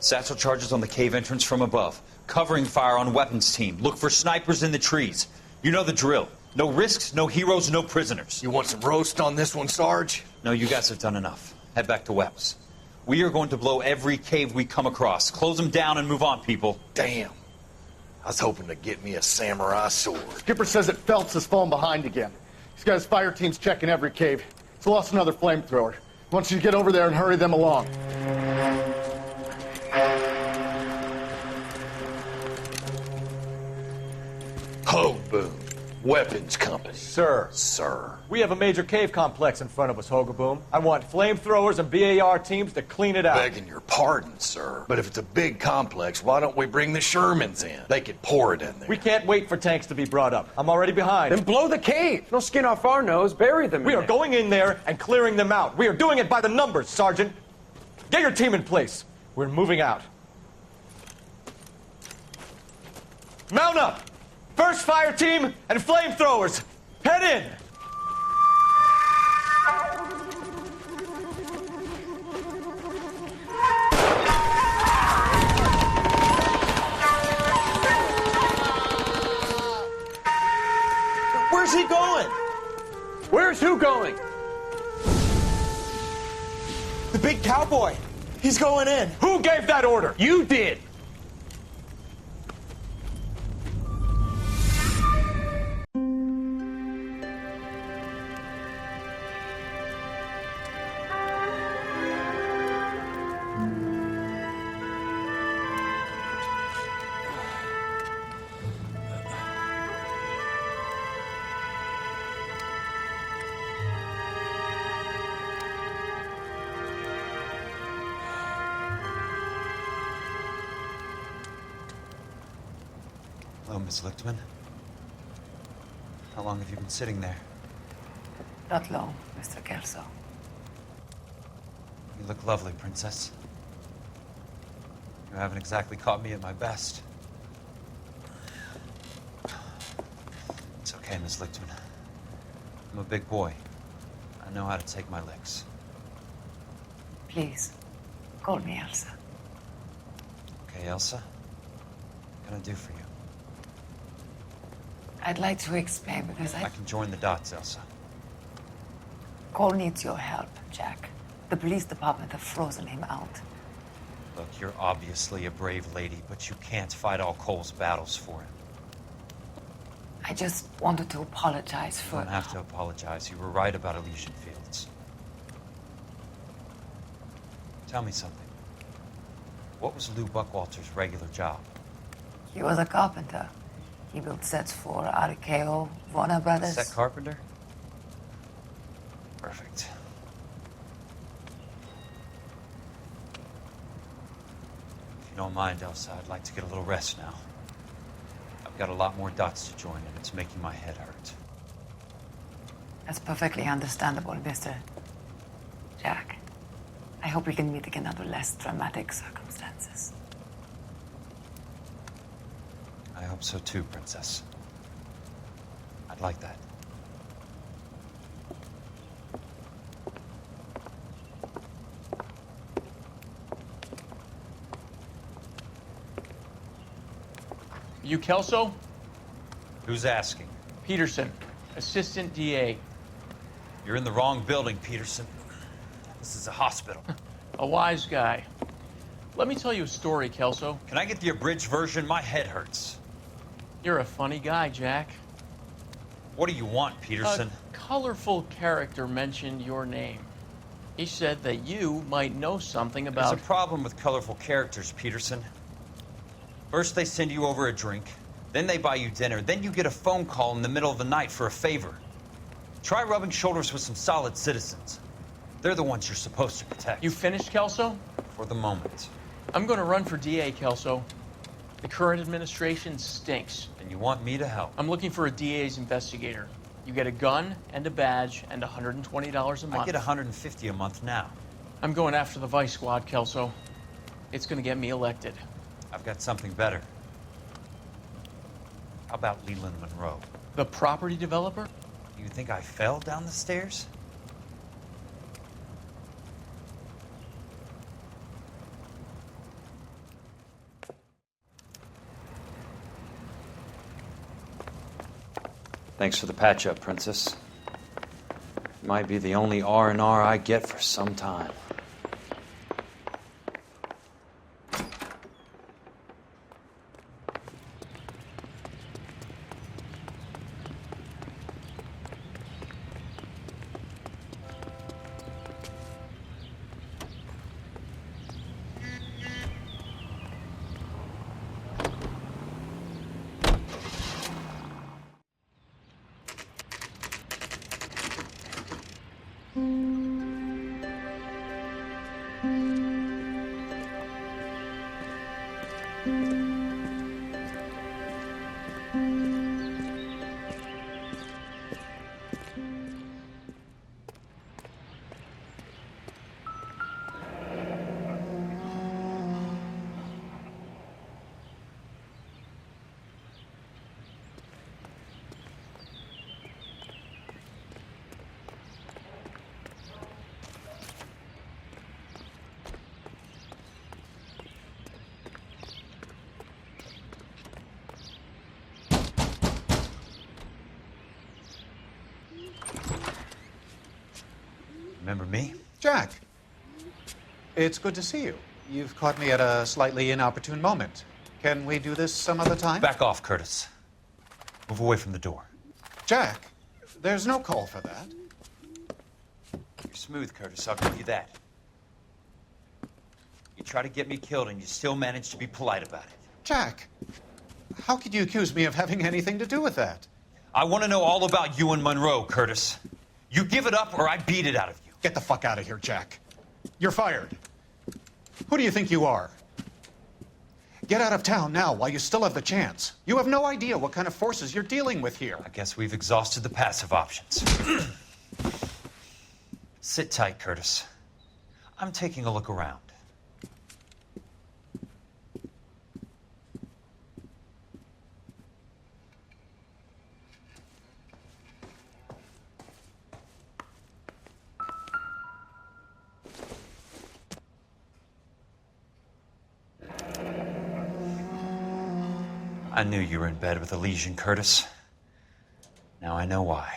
Satchel charges on the cave entrance from above. Covering fire on weapons team. Look for snipers in the trees. You know the drill. No risks, no heroes, no prisoners. You want some roast on this one, Sarge? No, you guys have done enough. Head back to Webb's. We are going to blow every cave we come across. Close them down and move on, people. Damn. I was hoping to get me a samurai sword. Skipper says that Phelps has fallen behind again. He's got his fire teams checking every cave. He's lost another flamethrower. He wants you to get over there and hurry them along. Hoboom. Weapons Company. Sir. Sir. We have a major cave complex in front of us, Hogaboom. I want flamethrowers and BAR teams to clean it out. Begging your pardon, sir. But if it's a big complex, why don't we bring the Shermans in? They could pour it in there. We can't wait for tanks to be brought up. I'm already behind. Then blow the cave. No skin off our nose. Bury them. We are going in there and clearing them out. We are doing it by the numbers, Sergeant. Get your team in place. We're moving out. Mount up! First fire team and flamethrowers. Head in! Where's he going? Where's who going? The big cowboy. He's going in. Who gave that order? You did. Hello, Miss Lichtman. How long have you been sitting there? Not long, Mr. Kelso. You look lovely, Princess. You haven't exactly caught me at my best. It's okay, Miss Lichtman. I'm a big boy. I know how to take my licks. Please, call me Elsa. Okay, Elsa? What can I do for you? I'd like to explain because I can join the dots, Elsa. Cole needs your help, Jack. The police department have frozen him out. Look, you're obviously a brave lady, but you can't fight all Cole's battles for him. I just wanted to apologize You for... don't have to apologize. You were right about Elysian Fields. Tell me something. What was Lou Buckwalter's regular job? He was a carpenter. He built sets for RKO, Warner Brothers. Set carpenter? Perfect. If you don't mind, Elsa, I'd like to get a little rest now. I've got a lot more dots to join, and it's making my head hurt. That's perfectly understandable, Mr. Jack. I hope we can meet again under less dramatic circumstances. I hope so too, Princess. I'd like that. You Kelso? Who's asking? Peterson, Assistant DA. You're in the wrong building, Peterson. This is a hospital. A wise guy. Let me tell you a story, Kelso. Can I get the abridged version? My head hurts. You're a funny guy, Jack. What do you want, Peterson? A colorful character mentioned your name. He said that you might know something about... There's a problem with colorful characters, Peterson. First they send you over a drink, then they buy you dinner, then you get a phone call in the middle of the night for a favor. Try rubbing shoulders with some solid citizens. They're the ones you're supposed to protect. You finished, Kelso? For the moment. I'm going to run for DA, Kelso. The current administration stinks. And you want me to help? I'm looking for a DA's investigator. You get a gun and a badge and $120 a month. I get $150 a month now. I'm going after the Vice Squad, Kelso. It's going to get me elected. I've got something better. How about Leland Monroe? The property developer? You think I fell down the stairs? Thanks for the patch-up, Princess. Might be the only R&R I get for some time. Remember me? Jack, it's good to see you. You've caught me at a slightly inopportune moment. Can we do this some other time? Back off, Curtis. Move away from the door. Jack, there's no call for that. You're smooth, Curtis, I'll give you that. You try to get me killed and you still manage to be polite about it. Jack, how could you accuse me of having anything to do with that? I want to know all about you and Monroe, Curtis. You give it up or I beat it out of you. Get the fuck out of here, Jack. You're fired. Who do you think you are? Get out of town now while you still have the chance. You have no idea what kind of forces you're dealing with here. I guess we've exhausted the passive options. Sit tight, Curtis. I'm taking a look around. I knew you were in bed with a lesion, Curtis. Now I know why.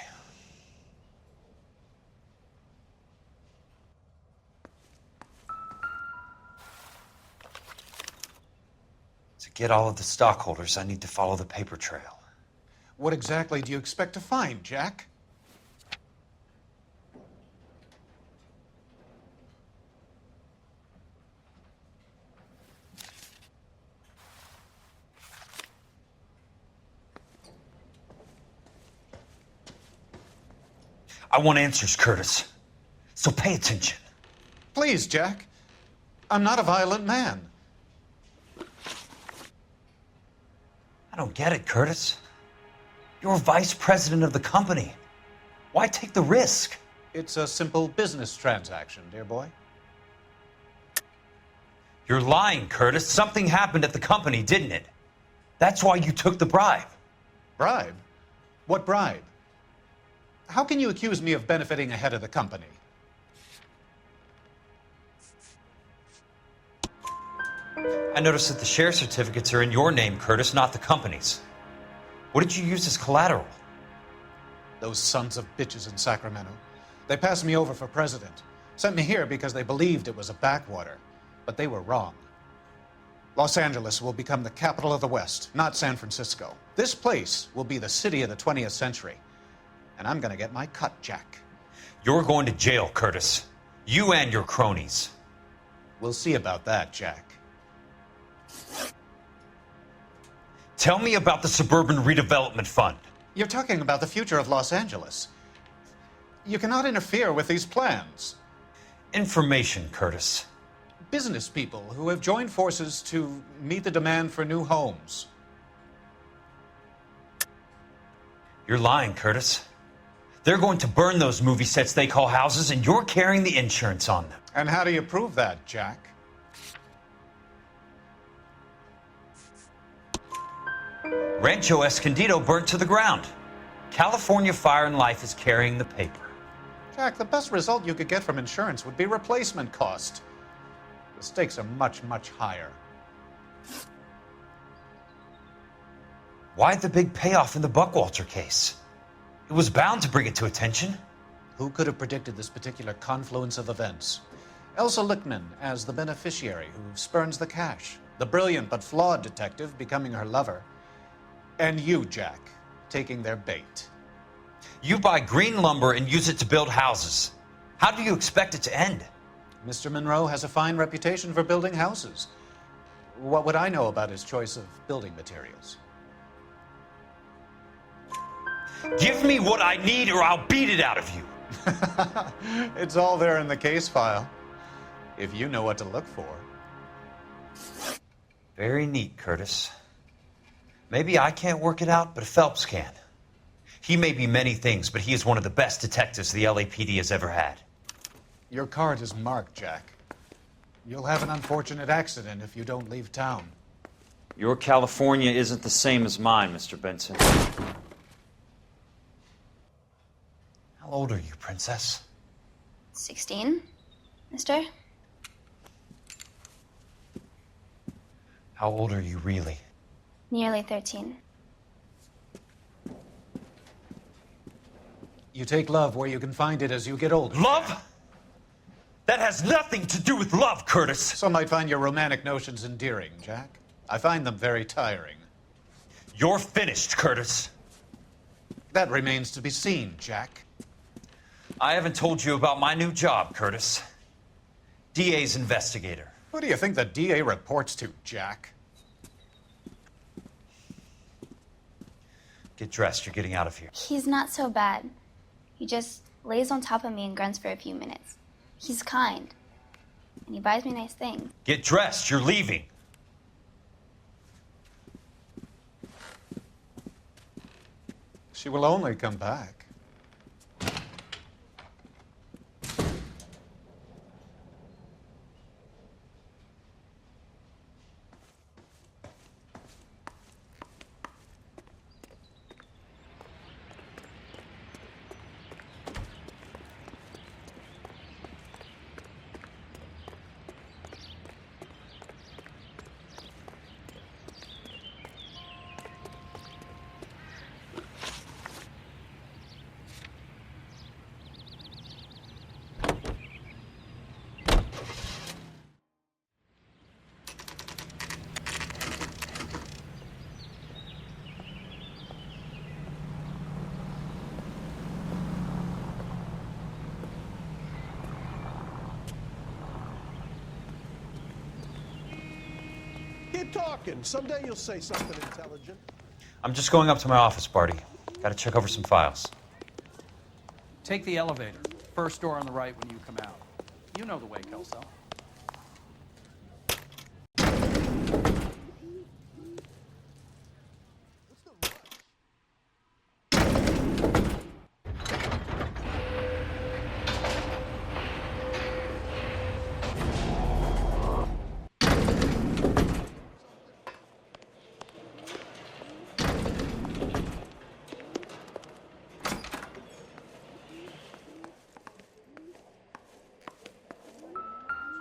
To get all of the stockholders, I need to follow the paper trail. What exactly do you expect to find, Jack? I want answers, Curtis. So pay attention. Please, Jack. I'm not a violent man. I don't get it, Curtis. You're vice president of the company. Why take the risk? It's a simple business transaction, dear boy. You're lying, Curtis. Something happened at the company, didn't it? That's why you took the bribe. Bribe? What bribe? How can you accuse me of benefiting ahead of the company? I noticed that the share certificates are in your name, Curtis, not the company's. What did you use as collateral? Those sons of bitches in Sacramento. They passed me over for president. Sent me here because they believed it was a backwater. But they were wrong. Los Angeles will become the capital of the West, not San Francisco. This place will be the city of the 20th century. And I'm gonna get my cut, Jack. You're going to jail, Curtis. You and your cronies. We'll see about that, Jack. Tell me about the Suburban Redevelopment Fund. You're talking about the future of Los Angeles. You cannot interfere with these plans. Information, Curtis. Business people who have joined forces to meet the demand for new homes. You're lying, Curtis. They're going to burn those movie sets they call houses, and you're carrying the insurance on them. And how do you prove that, Jack? Rancho Escondido burnt to the ground. California Fire and Life is carrying the paper. Jack, the best result you could get from insurance would be replacement cost. The stakes are much, much higher. Why the big payoff in the Buckwalter case? It was bound to bring it to attention. Who could have predicted this particular confluence of events? Elsa Lichtman as the beneficiary who spurns the cash, the brilliant but flawed detective becoming her lover, and you, Jack, taking their bait. You buy green lumber and use it to build houses. How do you expect it to end? Mr. Monroe has a fine reputation for building houses. What would I know about his choice of building materials? Give me what I need or I'll beat it out of you. It's all there in the case file, if you know what to look for. Very neat, Curtis. Maybe I can't work it out, but Phelps can. He may be many things, but he is one of the best detectives the LAPD has ever had. Your card is marked, Jack. You'll have an unfortunate accident if you don't leave town. Your California isn't the same as mine, Mr. Benson. How old are you, Princess? 16, mister? How old are you really? Nearly 13. You take love where you can find it as you get older. Love? That has nothing to do with love, Curtis. Some might find your romantic notions endearing, Jack. I find them very tiring. You're finished, Curtis. That remains to be seen, Jack. I haven't told you about my new job, Curtis. DA's investigator. Who do you think the DA reports to, Jack? Get dressed, you're getting out of here. He's not so bad. He just lays on top of me and grunts for a few minutes. He's kind. And he buys me nice things. Get dressed, you're leaving. She will only come back. Keep talking. Someday you'll say something intelligent. I'm just going up to my office, Barty. Gotta check over some files. Take the elevator. First door on the right when you come out. You know the way, Kelso.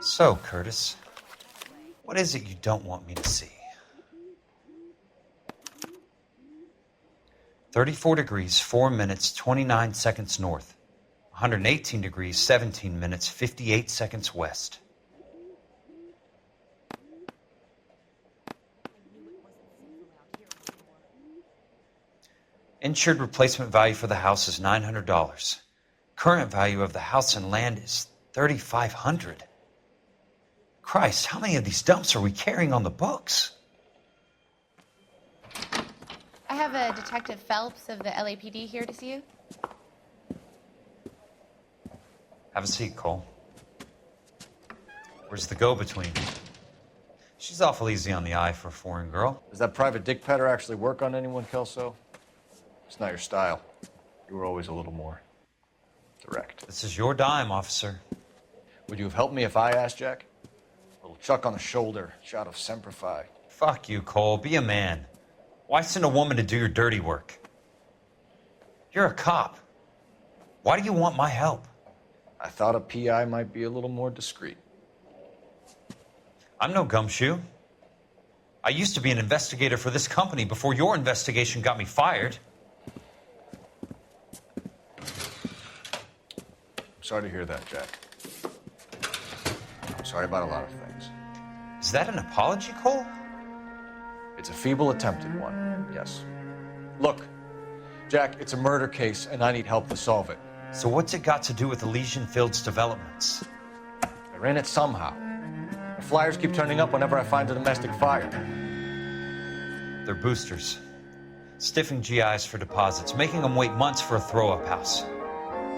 So, Curtis, what is it you don't want me to see? 34 degrees, 4 minutes, 29 seconds north. 118 degrees, 17 minutes, 58 seconds west. Insured replacement value for the house is $900. Current value of the house and land is $3,500. Christ, how many of these dumps are we carrying on the books? I have a Detective Phelps of the LAPD here to see you. Have a seat, Cole. Where's the go-between? She's awful easy on the eye for a foreign girl. Does that private dick petter actually work on anyone, Kelso? It's not your style. You were always a little more direct. This is your dime, officer. Would you have helped me if I asked, Jack? A little chuck on the shoulder, shot of Semper Fi. Fuck you, Cole. Be a man. Why send a woman to do your dirty work? You're a cop. Why do you want my help? I thought a PI might be a little more discreet. I'm no gumshoe. I used to be an investigator for this company before your investigation got me fired. Sorry to hear that, Jack. I'm sorry about a lot of things. Is that an apology, Cole? It's a feeble attempt at one, yes. Look, Jack, it's a murder case, and I need help to solve it. So what's it got to do with Elysian Fields developments? They're in it somehow. The flyers keep turning up whenever I find a domestic fire. They're boosters. Stiffing GIs for deposits, making them wait months for a throw-up house.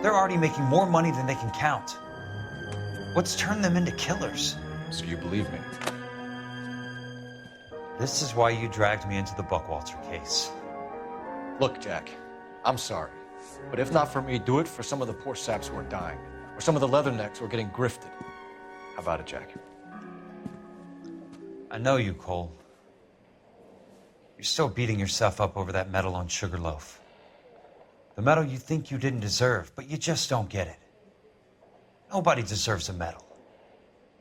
They're already making more money than they can count. What's turned them into killers? So you believe me? This is why you dragged me into the Buckwalter case. Look, Jack, I'm sorry. But if not for me, do it for some of the poor saps who are dying. Or some of the leathernecks who are getting grifted. How about it, Jack? I know you, Cole. You're still beating yourself up over that medal on Sugarloaf. The medal you think you didn't deserve, but you just don't get it. Nobody deserves a medal.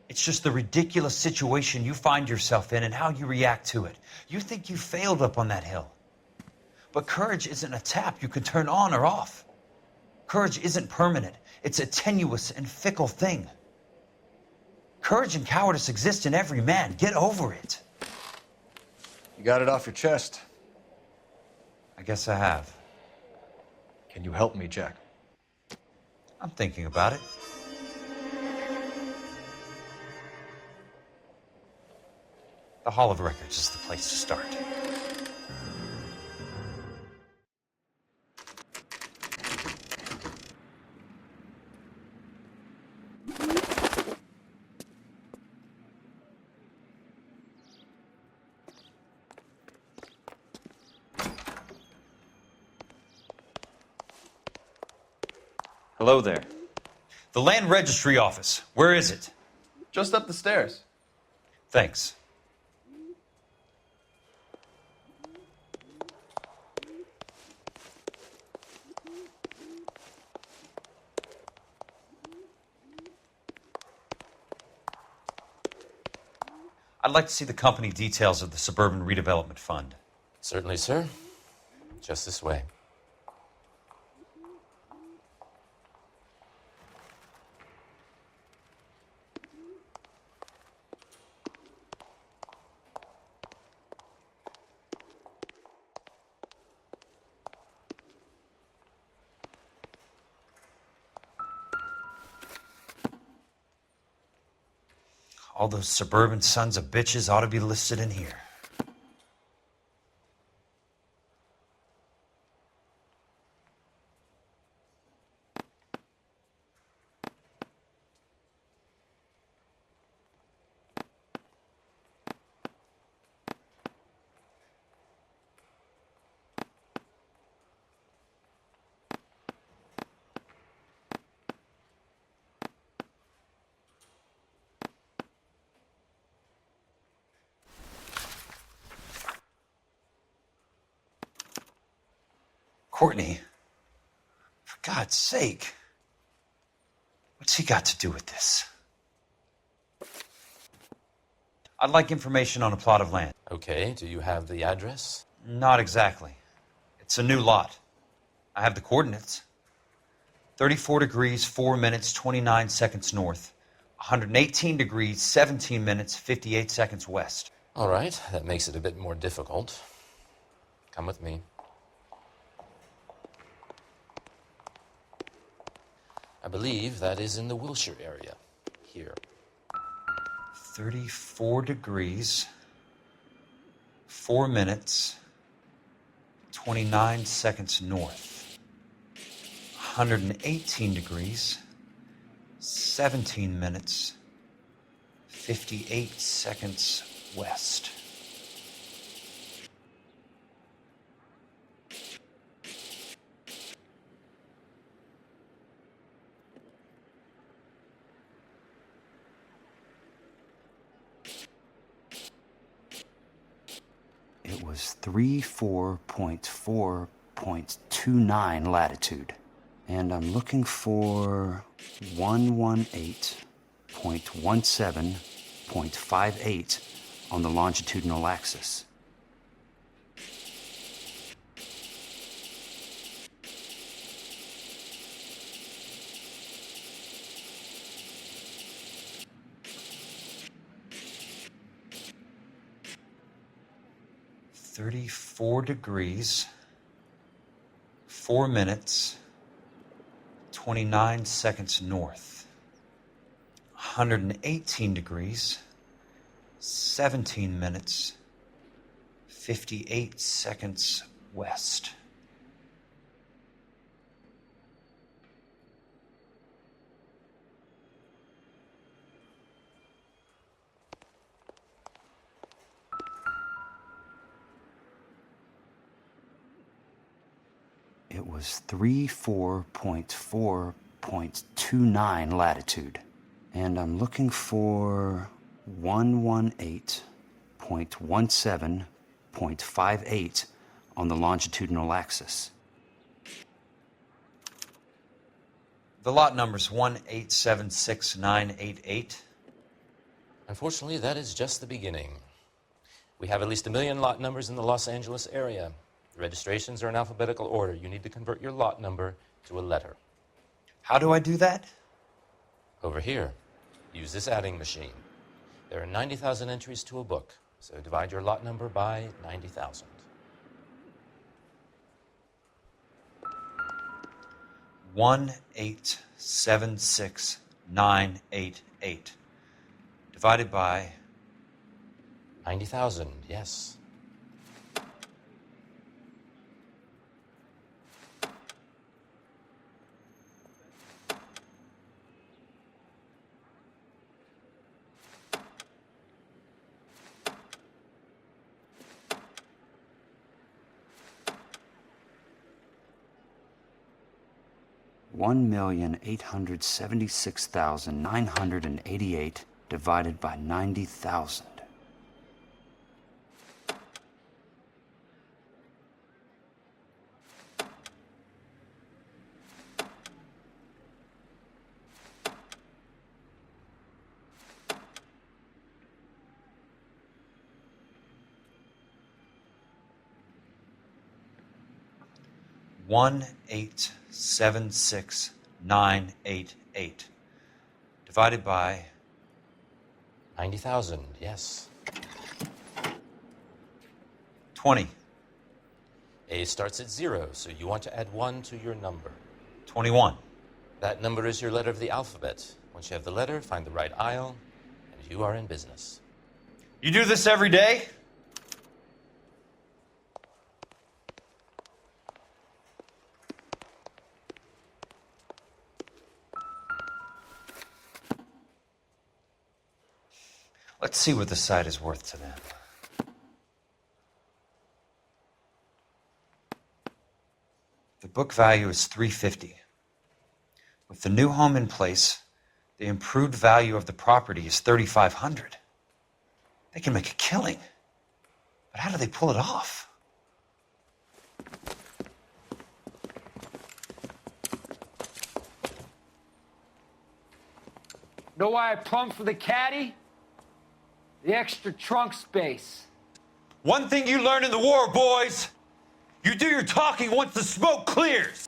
It's just the ridiculous situation you find yourself in and how you react to it. You think you failed up on that hill. But courage isn't a tap you can turn on or off. Courage isn't permanent. It's a tenuous and fickle thing. Courage and cowardice exist in every man. Get over it. You got it off your chest. I guess I have. Can you help me, Jack? I'm thinking about it. The Hall of Records is the place to start. Hello there. The Land Registry Office. Where is it? Just up the stairs. Thanks. I'd like to see the company details of the Suburban Redevelopment Fund. Certainly, sir. Just this way. All those suburban sons of bitches ought to be listed in here. Courtney, for God's sake, what's he got to do with this? I'd like information on a plot of land. Okay, do you have the address? Not exactly. It's a new lot. I have the coordinates. 34 degrees, 4 minutes, 29 seconds north. 118 degrees, 17 minutes, 58 seconds west. All right, that makes it a bit more difficult. Come with me. I believe that is in the Wilshire area, here. 34 degrees, 4 minutes, 29 seconds north. 118 degrees, 17 minutes, 58 seconds west. It was 34.4.29 latitude. And I'm looking for 118.17.58 on the longitudinal axis. 34 degrees, 4 minutes, 29 seconds north. 118 degrees, 17 minutes, 58 seconds west. It was 34.4.29 latitude. And I'm looking for 118.17.58 on the longitudinal axis. The lot number's 1876988. Unfortunately, that is just the beginning. We have at least 1 million lot numbers in the Los Angeles area. The registrations are in alphabetical order. You need to convert your lot number to a letter. How do I do that? Over here, use this adding machine. There are 90,000 entries to a book, so divide your lot number by 90,000. 1876988 divided by 90,000, yes. $1,876,988 divided by 90,000. One 1876988 divided by 90,000, yes. 20. A starts at 0, so you want to add 1 to your number. 21. That number is your letter of the alphabet. Once you have the letter, find the right aisle, and you are in business. You do this every day? Let's see what the site is worth to them. The book value is $350. With the new home in place, the improved value of the property is $3,500. They can make a killing. But how do they pull it off? Know why I plumbed for the caddy? The extra trunk space. One thing you learn in the war, boys, you do your talking once the smoke clears.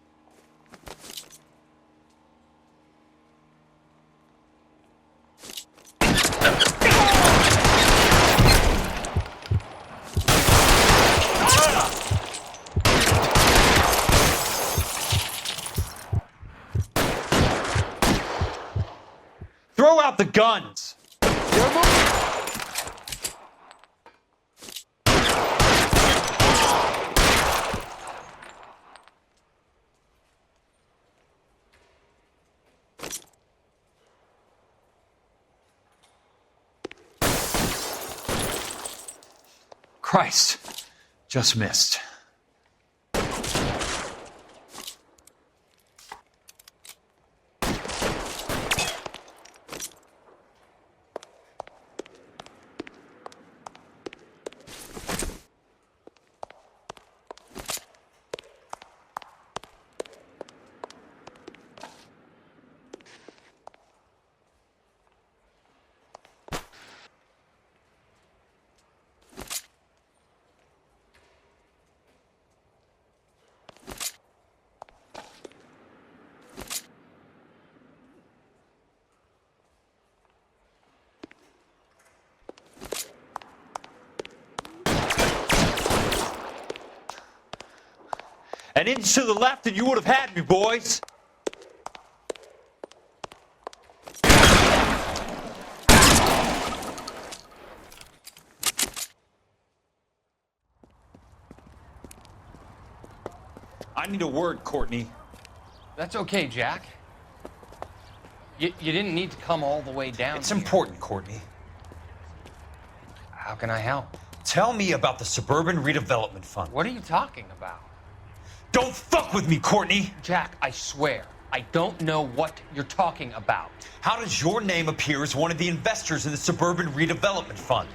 Throw out the guns. Christ, just missed. An inch to the left and you would have had me, boys. I need a word, Courtney. That's okay, Jack. You didn't need to come all the way down. It's important, Courtney. How can I help? Tell me about the Suburban Redevelopment Fund. What are you talking about? Don't fuck with me, Courtney! Jack, I swear, I don't know what you're talking about. How does your name appear as one of the investors in the Suburban Redevelopment Fund?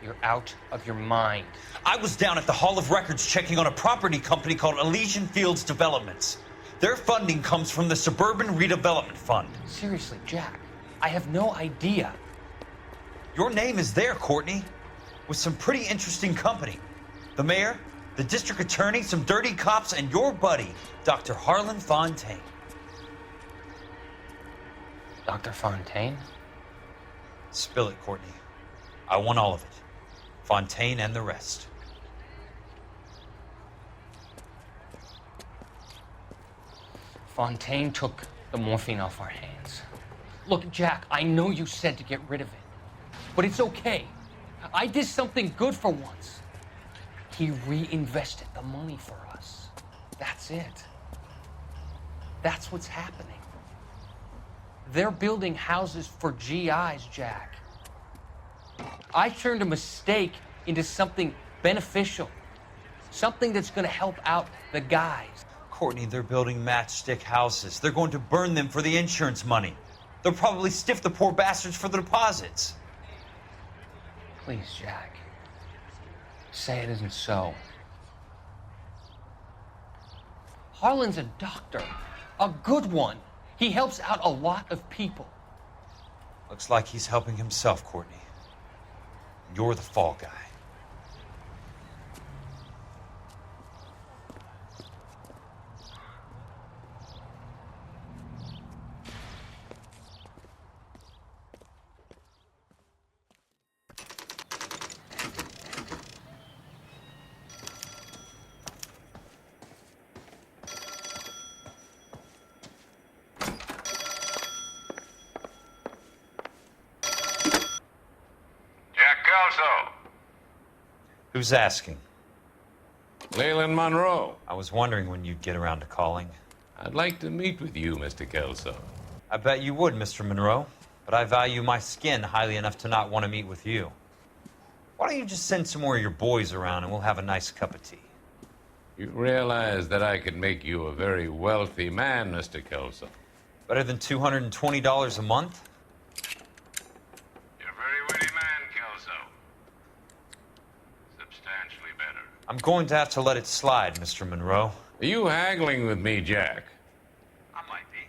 You're out of your mind. I was down at the Hall of Records checking on a property company called Elysian Fields Developments. Their funding comes from the Suburban Redevelopment Fund. Seriously, Jack, I have no idea. Your name is there, Courtney, with some pretty interesting company. The mayor, the district attorney, some dirty cops, and your buddy, Dr. Harlan Fontaine. Dr. Fontaine? Spill it, Courtney. I want all of it. Fontaine and the rest. Fontaine took the morphine off our hands. Look, Jack, I know you said to get rid of it, but it's okay. I did something good for once. He reinvested the money for us. That's it. That's what's happening. They're building houses for GIs, Jack. I turned a mistake into something beneficial, something that's going to help out the guys. Courtney, they're building matchstick houses. They're going to burn them for the insurance money. They'll probably stiff the poor bastards for the deposits. Please, Jack. Say it isn't so. Harlan's a doctor, a good one. He helps out a lot of people. Looks like he's helping himself, Courtney. You're the fall guy. Who's asking? Leyland Monroe. I was wondering when you'd get around to calling. I'd like to meet with you, Mr. Kelso. I bet you would, Mr. Monroe. But I value my skin highly enough to not want to meet with you. Why don't you just send some more of your boys around and we'll have a nice cup of tea? You realize that I could make you a very wealthy man, Mr. Kelso. Better than $220 a month? You're a very witty man, Kelso. Substantially better. I'm going to have to let it slide, Mr. Monroe. Are you haggling with me, Jack? I might be.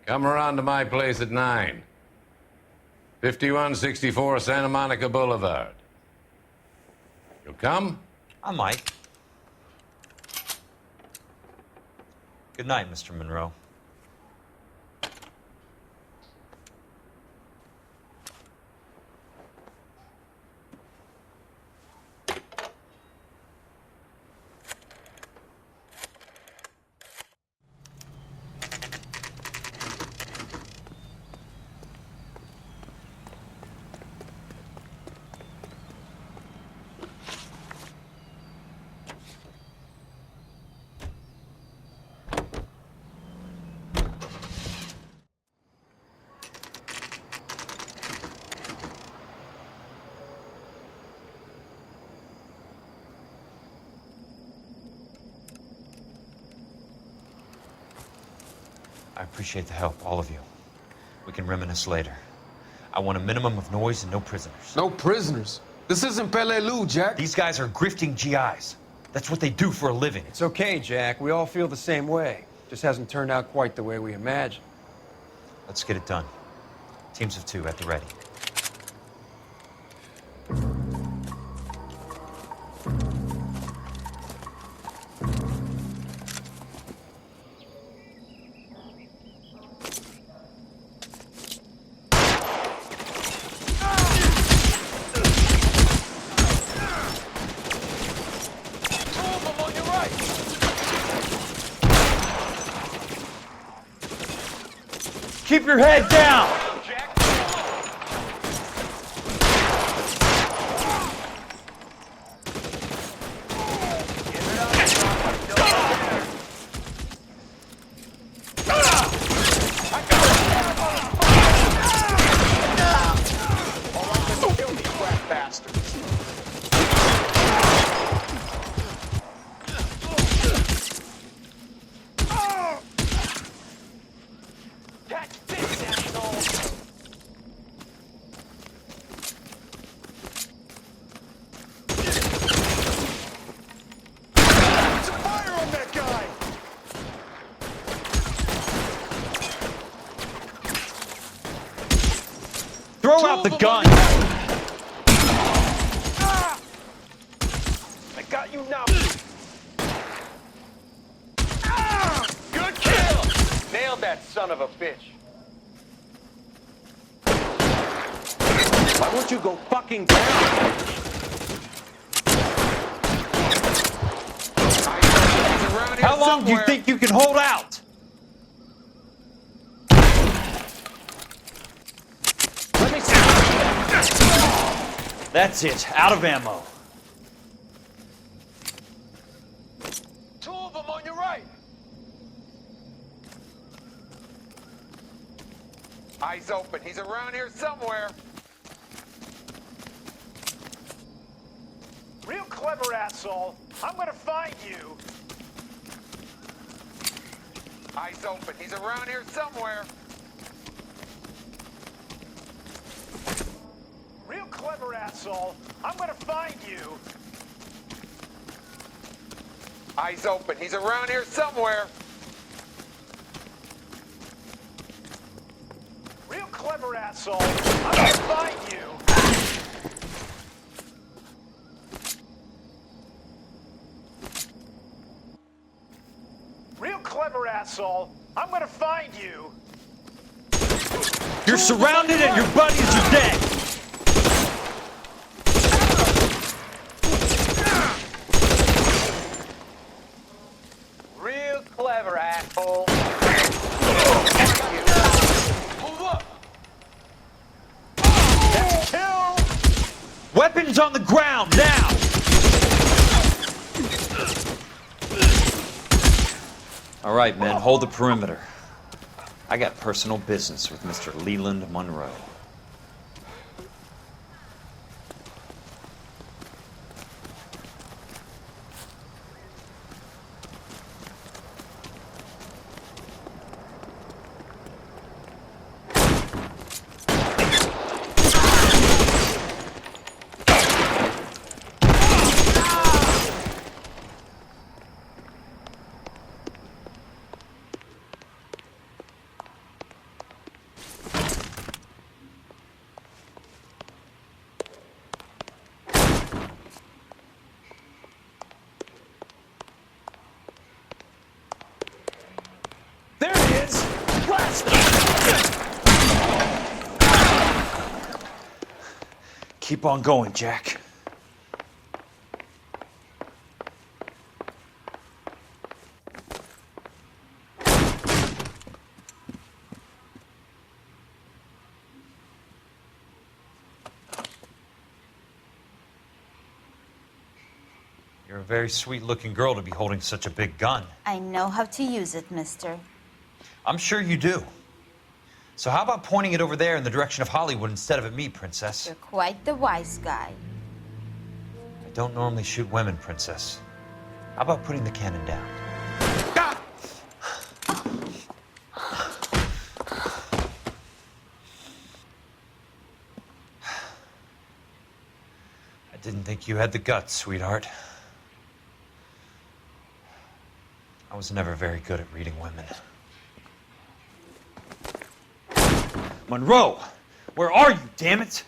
Come around to my place at 9. 5164 Santa Monica Boulevard. You'll come? I might. Good night, Mr. Monroe. I appreciate the help, all of you. We can reminisce later. I want a minimum of noise and no prisoners. No prisoners? This isn't Peleliu, Jack. These guys are grifting GIs. That's what they do for a living. It's okay, Jack. We all feel the same way. Just hasn't turned out quite the way we imagined. Let's get it done. Teams of 2 at the ready. Keep your head down! Throw out the gun! I got you now. Good kill! Nailed that son of a bitch. Why won't you go fucking down? How long do you think you can hold out? Let me see. That's it. Out of ammo. Two of them on your right. Eyes open. He's around here somewhere. Real clever, asshole. I'm gonna find you. Eyes open. He's around here somewhere. Real clever, asshole. I'm gonna find you. Eyes open. He's around here somewhere. Real clever, asshole. I'm gonna find you. Real clever, asshole. I'm gonna find you. You're surrounded and your buddies are dead. Real clever, asshole. Move up. That's kill. Weapons on the ground now! All right, men, hold the perimeter. I got personal business with Mr. Leland Monroe. There he is. Blast him. Keep on going, Jack. You're a very sweet-looking girl to be holding such a big gun. I know how to use it, mister. I'm sure you do. So how about pointing it over there in the direction of Hollywood instead of at me, Princess? You're quite the wise guy. I don't normally shoot women, Princess. How about putting the cannon down? I didn't think you had the guts, sweetheart. I was never very good at reading women. Monroe! Where are you, damn it?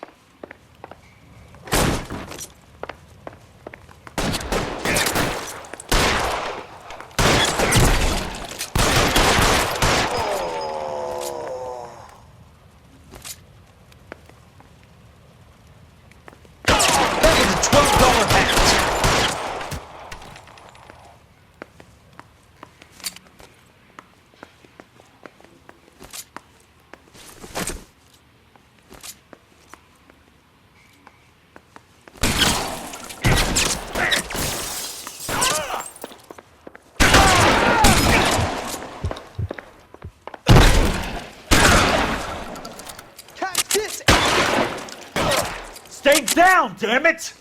Stay down, damn it!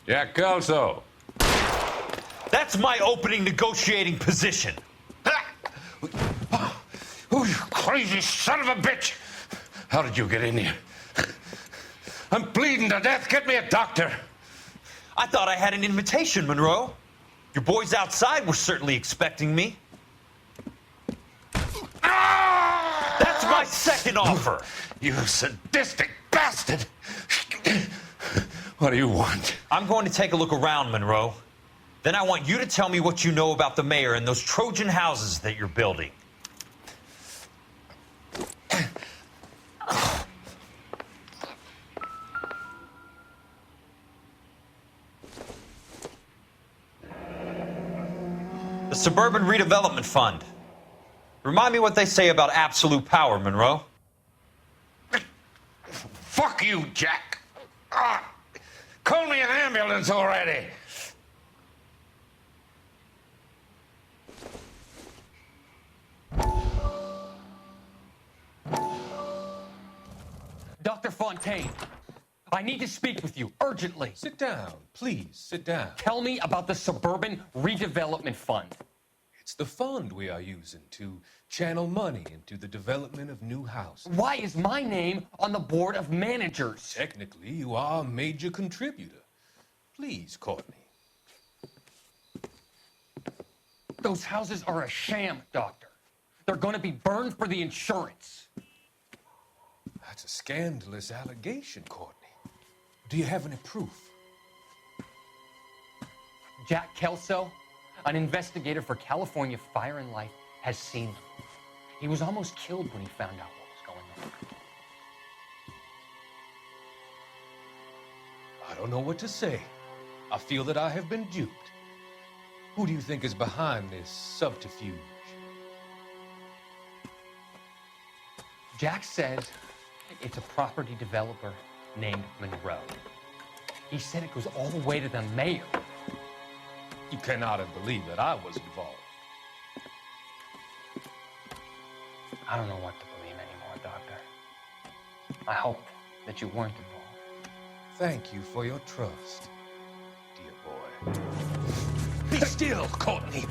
Jack Kelso. That's my opening negotiating position. Oh, you crazy son of a bitch! How did you get in here? I'm bleeding to death. Get me a doctor. I thought I had an invitation, Monroe. Your boys outside were certainly expecting me. That's my second offer. You sadistic bastard! What do you want? I'm going to take a look around, Monroe. Then I want you to tell me what you know about the mayor and those Trojan houses that you're building. The Suburban Redevelopment Fund. Remind me what they say about absolute power, Monroe. Fuck you, Jack. Call me an ambulance already. Dr. Fontaine, I need to speak with you urgently. Sit down, please, sit down. Tell me about the Suburban Redevelopment Fund. It's the fund we are using to channel money into the development of new houses. Why is my name on the board of managers? Technically, you are a major contributor. Please, Courtney. Those houses are a sham, Doctor. They're going to be burned for the insurance. That's a scandalous allegation, Courtney. Do you have any proof? Jack Kelso, an investigator for California Fire and Life, has seen them. He was almost killed when he found out what was going on. I don't know what to say. I feel that I have been duped. Who do you think is behind this subterfuge? Jack says it's a property developer named Monroe. He said it goes all the way to the mayor. You cannot have believed that I was involved. I don't know what to believe anymore, Doctor. I hoped that you weren't involved. Thank you for your trust, dear boy. Be still, Courtney.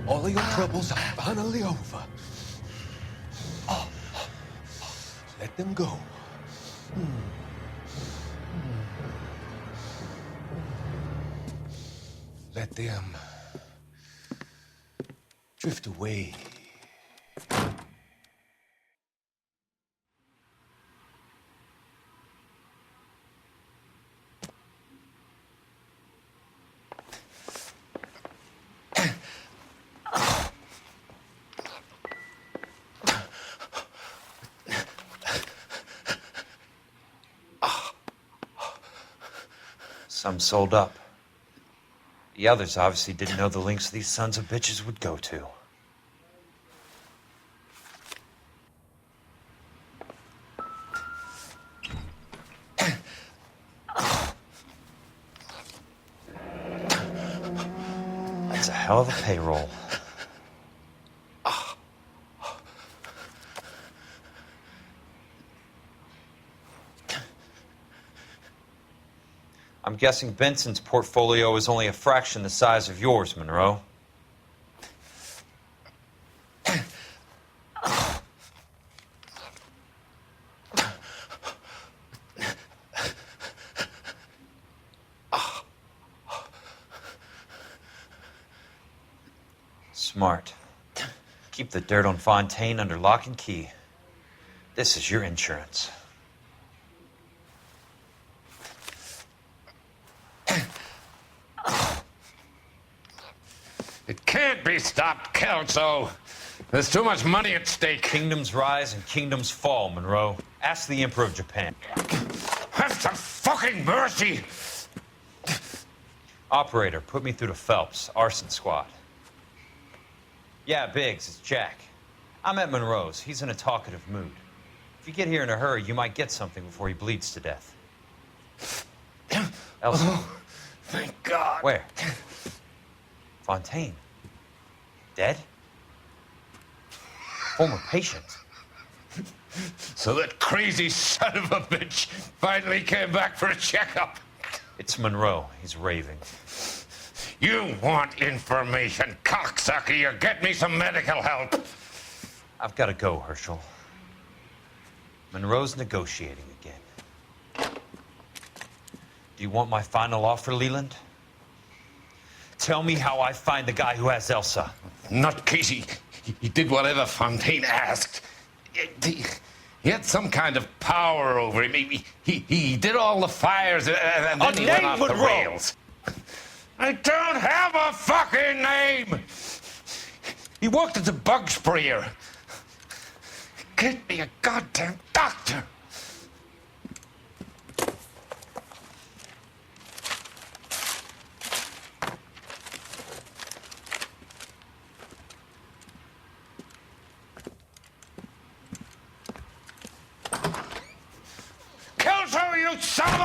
All of your troubles are finally over. Let them go. Let them drift away. Some sold up. The others obviously didn't know the lengths these sons of bitches would go to. That's a hell of a payroll. I'm guessing Benson's portfolio is only a fraction the size of yours, Monroe. Smart. Keep the dirt on Fontaine under lock and key. This is your insurance. It can't be stopped, Kelso. There's too much money at stake. Kingdoms rise and kingdoms fall, Monroe. Ask the Emperor of Japan. Have some fucking mercy! Operator, put me through to Phelps, arson squad. Yeah, Biggs, it's Jack. I'm at Monroe's. He's in a talkative mood. If you get here in a hurry, you might get something before he bleeds to death. Elsa. Oh, thank God. Where? Fontaine. Dead? Former patient. So that crazy son of a bitch finally came back for a checkup. It's Monroe. He's raving. You want information, cocksucker. You get me some medical help. I've got to go, Herschel. Monroe's negotiating again. Do you want my final offer, Leland? Tell me how I find the guy who has Elsa. Not Casey. He did whatever Fontaine asked. He had some kind of power over him. He did all the fires and then he went off the rails. I don't have a fucking name! He worked as a bug sprayer. Get me a goddamn doctor! Kelso, you son of